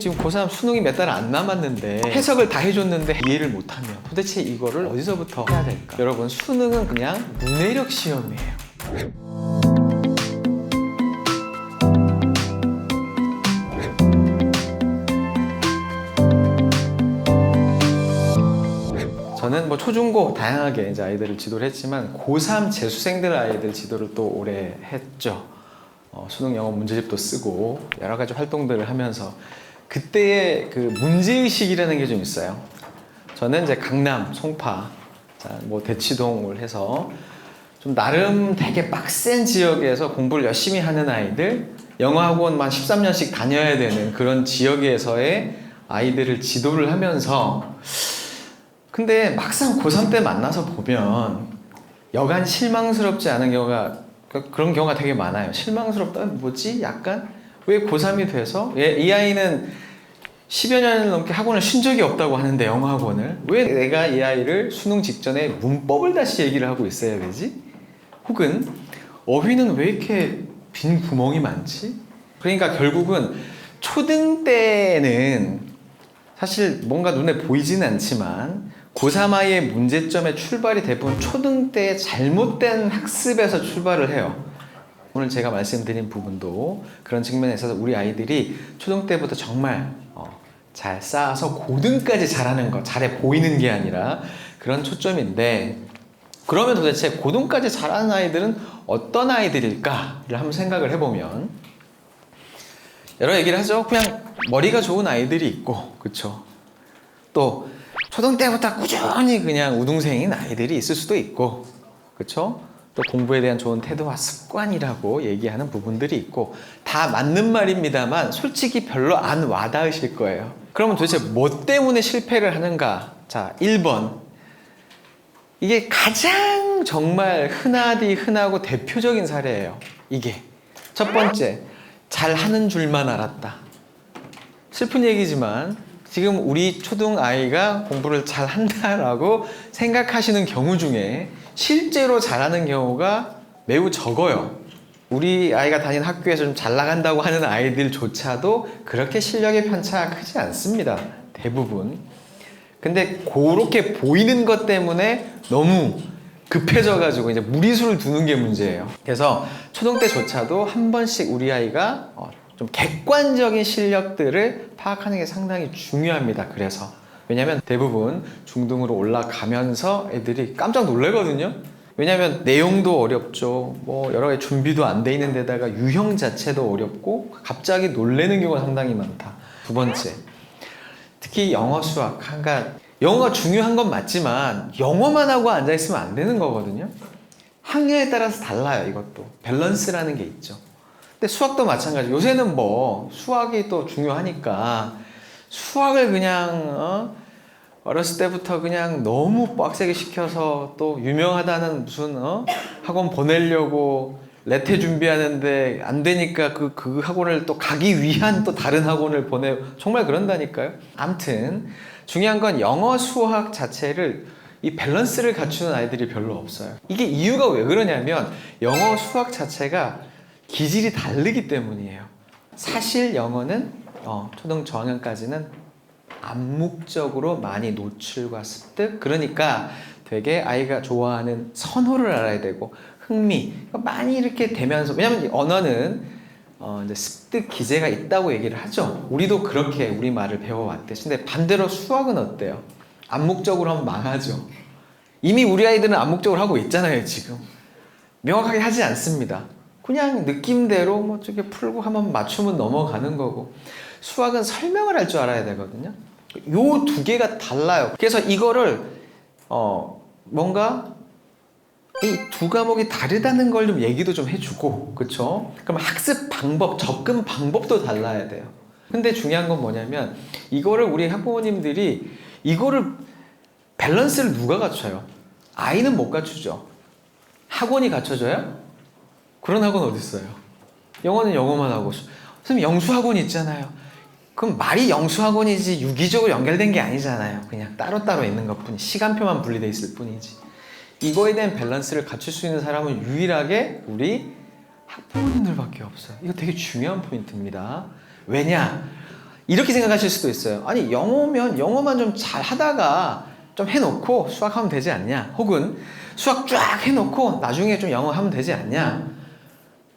지금 고3 수능이 몇 달 안 남았는데 해석을 다 해줬는데 이해를 못하면 도대체 이거를 어디서부터 해야 될까? 여러분, 수능은 그냥 문해력 시험이에요. 저는 뭐 초중고 다양하게 이제 아이들을 지도를 했지만 고3 재수생들 아이들 지도를 또 오래 했죠. 수능 영어 문제집도 쓰고 여러 가지 활동들을 하면서 그때의 그 문제의식이라는 게 좀 있어요. 저는 이제 강남, 송파, 뭐 대치동을 해서 좀 나름 되게 빡센 지역에서 공부를 열심히 하는 아이들, 영어학원만 13년씩 다녀야 되는 그런 지역에서의 아이들을 지도를 하면서 근데 막상 고3 때 만나서 보면 여간 실망스럽지 않은 경우가 그런 경우가 되게 많아요. 실망스럽다? 뭐지? 약간? 왜 고3이 돼서? 이 아이는 10여 년을 넘게 학원을 쉰 적이 없다고 하는데 영어학원을 왜 내가 이 아이를 수능 직전에 문법을 다시 얘기를 하고 있어야 되지? 혹은 어휘는 왜 이렇게 빈 구멍이 많지? 그러니까 결국은 초등 때는 사실 뭔가 눈에 보이지는 않지만 고3 아이의 문제점의 출발이 대부분 초등 때의 잘못된 학습에서 출발을 해요. 오늘 제가 말씀드린 부분도 그런 측면에 있어서 우리 아이들이 초등 때부터 정말 잘 쌓아서 고등까지 잘하는 것, 잘해 보이는 게 아니라 그런 초점인데, 그러면 도대체 고등까지 잘하는 아이들은 어떤 아이들일까를 한번 생각을 해보면 여러 얘기를 하죠. 그냥 머리가 좋은 아이들이 있고, 그쵸? 또 초등 때부터 꾸준히 그냥 우등생인 아이들이 있을 수도 있고, 그쵸? 또 공부에 대한 좋은 태도와 습관이라고 얘기하는 부분들이 있고, 다 맞는 말입니다만 솔직히 별로 안 와닿으실 거예요. 그러면 도대체 뭐 때문에 실패를 하는가? 자, 1번. 이게 가장 정말 흔하고 대표적인 사례예요. 이게. 첫 번째, 잘하는 줄만 알았다. 슬픈 얘기지만 지금 우리 초등 아이가 공부를 잘한다라고 생각하시는 경우 중에 실제로 잘하는 경우가 매우 적어요. 우리 아이가 다니는 학교에서 좀 잘 나간다고 하는 아이들조차도 그렇게 실력의 편차가 크지 않습니다. 대부분. 근데 그렇게 보이는 것 때문에 너무 급해져가지고 이제 무리수를 두는 게 문제예요. 그래서 초등 때조차도 한 번씩 우리 아이가 좀 객관적인 실력들을 파악하는 게 상당히 중요합니다. 그래서 왜냐하면 대부분 중등으로 올라가면서 애들이 깜짝 놀라거든요. 왜냐하면 내용도 어렵죠. 뭐 여러 가지 준비도 안 돼 있는 데다가 유형 자체도 어렵고 갑자기 놀라는 경우가 상당히 많다. 두 번째, 특히 영어, 수학. 그러니까 영어가 중요한 건 맞지만 영어만 하고 앉아 있으면 안 되는 거거든요. 학년에 따라서 달라요. 이것도 밸런스라는 게 있죠. 근데 수학도 마찬가지. 요새는 뭐 수학이 또 중요하니까 수학을 그냥 어렸을 때부터 그냥 너무 빡세게 시켜서 또 유명하다는 무슨 학원 보내려고 레테 준비하는데 안 되니까 그 학원을 또 가기 위한 또 다른 학원을 정말 그런다니까요. 아무튼 중요한 건 영어 수학 자체를 이 밸런스를 갖추는 아이들이 별로 없어요. 이게 이유가 왜 그러냐면 영어 수학 자체가 기질이 다르기 때문이에요. 사실 영어는 초등 저학년까지는 암묵적으로 많이 노출과 습득, 그러니까 되게 아이가 좋아하는 선호를 알아야 되고 흥미 많이 이렇게 되면서, 왜냐면 언어는 이제 습득 기제가 있다고 얘기를 하죠. 우리도 그렇게 우리말을 배워왔듯이. 근데 반대로 수학은 어때요? 암묵적으로 하면 망하죠. 이미 우리 아이들은 암묵적으로 하고 있잖아요. 지금 명확하게 하지 않습니다. 그냥 느낌대로 뭐 저게 풀고 한번 맞추면 넘어가는 거고, 수학은 설명을 할 줄 알아야 되거든요. 요 두 개가 달라요. 그래서 이거를 뭔가 이 두 과목이 다르다는 걸 좀 얘기도 좀 해주고, 그쵸? 그럼 학습 방법, 접근 방법도 달라야 돼요. 근데 중요한 건 뭐냐면 이거를 우리 학부모님들이 이거를 밸런스를 누가 갖춰요? 아이는 못 갖추죠. 학원이 갖춰줘요? 그런 학원 어디 있어요? 영어는 영어만 하고, 선생님 영수학원 있잖아요. 그럼 말이 영수학원이지 유기적으로 연결된 게 아니잖아요. 그냥 따로따로 있는 것뿐이, 시간표만 분리돼 있을 뿐이지. 이거에 대한 밸런스를 갖출 수 있는 사람은 유일하게 우리 학부모님들밖에 없어요. 이거 되게 중요한 포인트입니다. 왜냐? 이렇게 생각하실 수도 있어요. 아니 영어면 영어만 좀 잘 하다가 좀 해놓고 수학하면 되지 않냐? 혹은 수학 쫙 해놓고 나중에 좀 영어 하면 되지 않냐?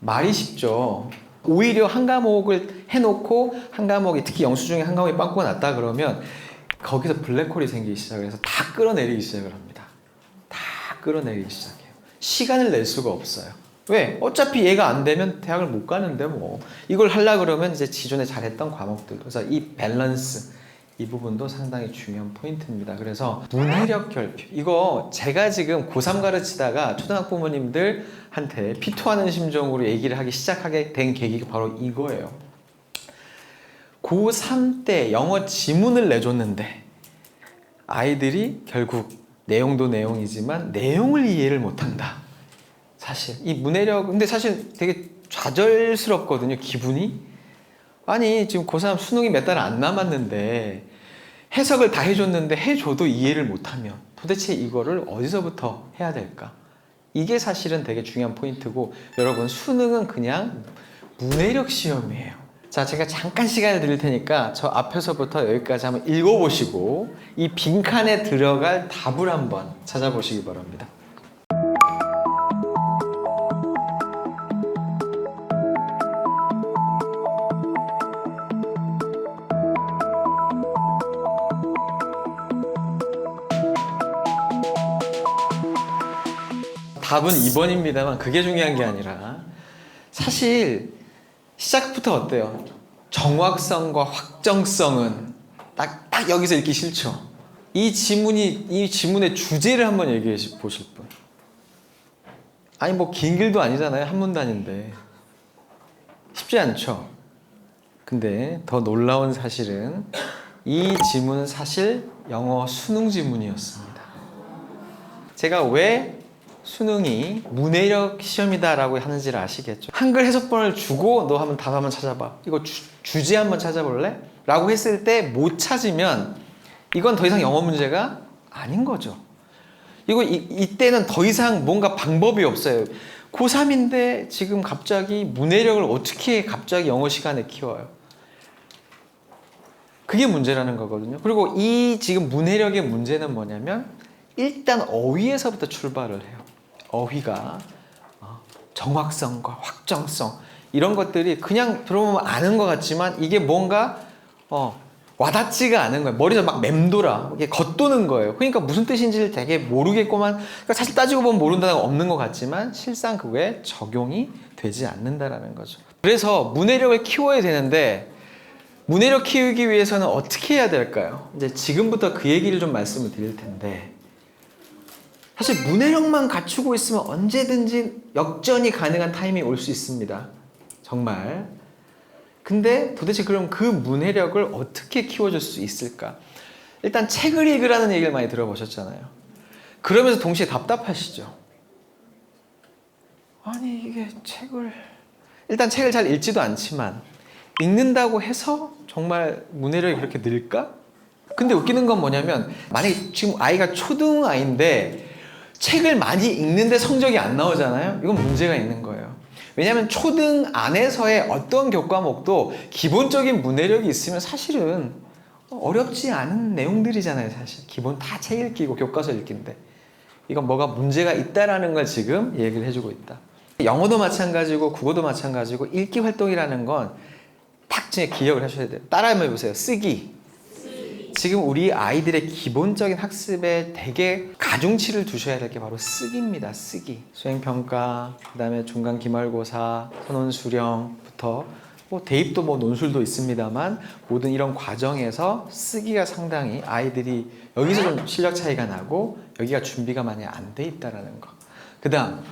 말이 쉽죠. 오히려 한 과목을 해놓고 한 과목이, 특히 영수 중에 한 과목이 빵꾸가 났다 그러면 거기서 블랙홀이 생기기 시작을 해서 다 끌어내리기 시작을 합니다. 다 끌어내리기 시작해요. 시간을 낼 수가 없어요. 왜? 어차피 얘가 안 되면 대학을 못 가는데 뭐. 이걸 하려고 그러면 이제 기존에 잘했던 과목들. 그래서 이 밸런스, 이 부분도 상당히 중요한 포인트입니다. 그래서 문해력 결핍. 이거 제가 지금 고3 가르치다가 초등학부모님들한테 피토하는 심정으로 얘기를 하기 시작하게 된 계기가 바로 이거예요. 고3 때 영어 지문을 내줬는데 아이들이 결국 내용도 내용이지만 내용을 이해를 못한다. 사실 이 문해력, 근데 사실 되게 좌절스럽거든요, 기분이. 아니 지금 고3 수능이 몇 달 안 남았는데 해석을 다 해줬는데 해줘도 이해를 못하면 도대체 이거를 어디서부터 해야 될까? 이게 사실은 되게 중요한 포인트고, 여러분 수능은 그냥 문해력 시험이에요. 자, 제가 잠깐 시간을 드릴 테니까 저 앞에서부터 여기까지 한번 읽어보시고 이 빈칸에 들어갈 답을 한번 찾아보시기 바랍니다. 답은 2번입니다만 그게 중요한 게 아니라, 사실 시작부터 어때요? 정확성과 확정성은 딱 여기서 읽기 싫죠. 이 지문의 주제를 한번 얘기해 보실 분. 아니 뭐 긴 글도 아니잖아요. 한 문단인데 쉽지 않죠. 근데 더 놀라운 사실은 이 지문은 사실 영어 수능 지문이었습니다. 제가 왜 수능이 문해력 시험이다라고 하는지를 아시겠죠? 한글 해석본을 주고 너 한번 답 한번 찾아봐. 이거 주제 한번 찾아볼래? 라고 했을 때 못 찾으면 이건 더 이상 영어 문제가 아닌 거죠. 이때는 더 이상 뭔가 방법이 없어요. 고3인데 지금 갑자기 문해력을 어떻게 갑자기 영어 시간에 키워요? 그게 문제라는 거거든요. 그리고 이 지금 문해력의 문제는 뭐냐면 일단 어휘에서부터 출발을 해요. 어휘가 정확성과 확정성 이런 것들이 그냥 들어보면 아는 것 같지만 이게 뭔가 와닿지가 않은 거예요. 머리에서 막 맴돌아. 이게 겉도는 거예요. 그러니까 무슨 뜻인지를 되게 모르겠고만, 그러니까 사실 따지고 보면 모른다는 건 없는 것 같지만 실상 그게 적용이 되지 않는다라는 거죠. 그래서 문해력을 키워야 되는데 문해력 키우기 위해서는 어떻게 해야 될까요? 이제 지금부터 그 얘기를 좀 말씀을 드릴 텐데, 사실 문해력만 갖추고 있으면 언제든지 역전이 가능한 타이밍이 올 수 있습니다. 정말. 근데 도대체 그럼 그 문해력을 어떻게 키워줄 수 있을까? 일단 책을 읽으라는 얘기를 많이 들어보셨잖아요. 그러면서 동시에 답답하시죠? 아니 이게 일단 책을 잘 읽지도 않지만 읽는다고 해서 정말 문해력이 그렇게 늘까? 근데 웃기는 건 뭐냐면, 만약에 지금 아이가 초등아이인데 책을 많이 읽는데 성적이 안 나오잖아요? 이건 문제가 있는 거예요. 왜냐하면 초등 안에서의 어떤 교과목도 기본적인 문해력이 있으면 사실은 어렵지 않은 내용들이잖아요. 사실 기본 다 책 읽기고 교과서 읽기인데 이건 뭐가 문제가 있다라는 걸 지금 얘기를 해주고 있다. 영어도 마찬가지고 국어도 마찬가지고 읽기 활동이라는 건 딱 기억을 하셔야 돼요. 따라 한번 해보세요. 쓰기. 지금 우리 아이들의 기본적인 학습에 되게 가중치를 두셔야 될 게 바로 쓰기입니다. 쓰기. 수행평가, 그 다음에 중간 기말고사, 선원 수령부터 뭐 대입도 뭐 논술도 있습니다만 모든 이런 과정에서 쓰기가 상당히 아이들이 여기서 좀 실력 차이가 나고 여기가 준비가 많이 안 돼 있다라는 거. 그 다음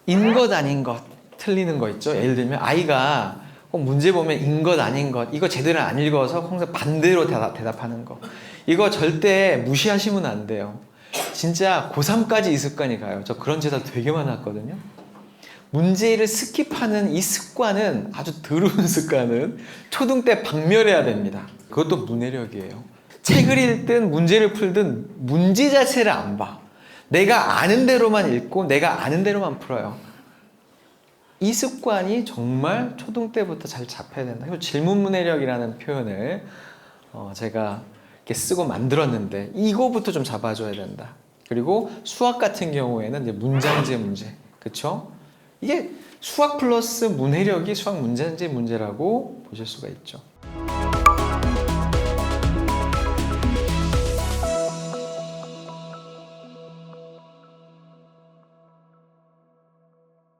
인 것 아닌 것 틀리는 거 있죠. 예를 들면 아이가 문제 보면 인 것 아닌 것 이거 제대로 안 읽어서 항상 반대로 대답하는 거, 이거 절대 무시하시면 안 돼요. 진짜 고3까지 이 습관이 가요. 저 그런 제자 되게 많았거든요. 문제를 스킵하는 이 습관은, 아주 더러운 습관은 초등 때 박멸해야 됩니다. 그것도 문해력이에요. 책을 읽든 문제를 풀든 문제 자체를 안 봐. 내가 아는 대로만 읽고 내가 아는 대로만 풀어요. 이 습관이 정말 초등 때부터 잘 잡혀야 된다. 그리고 질문 문해력이라는 표현을 제가 이렇게 쓰고 만들었는데 이거부터 좀 잡아줘야 된다. 그리고 수학 같은 경우에는 이제 문장제 문제, 그렇죠? 이게 수학 플러스 문해력이 수학 문장제 문제라고 보실 수가 있죠.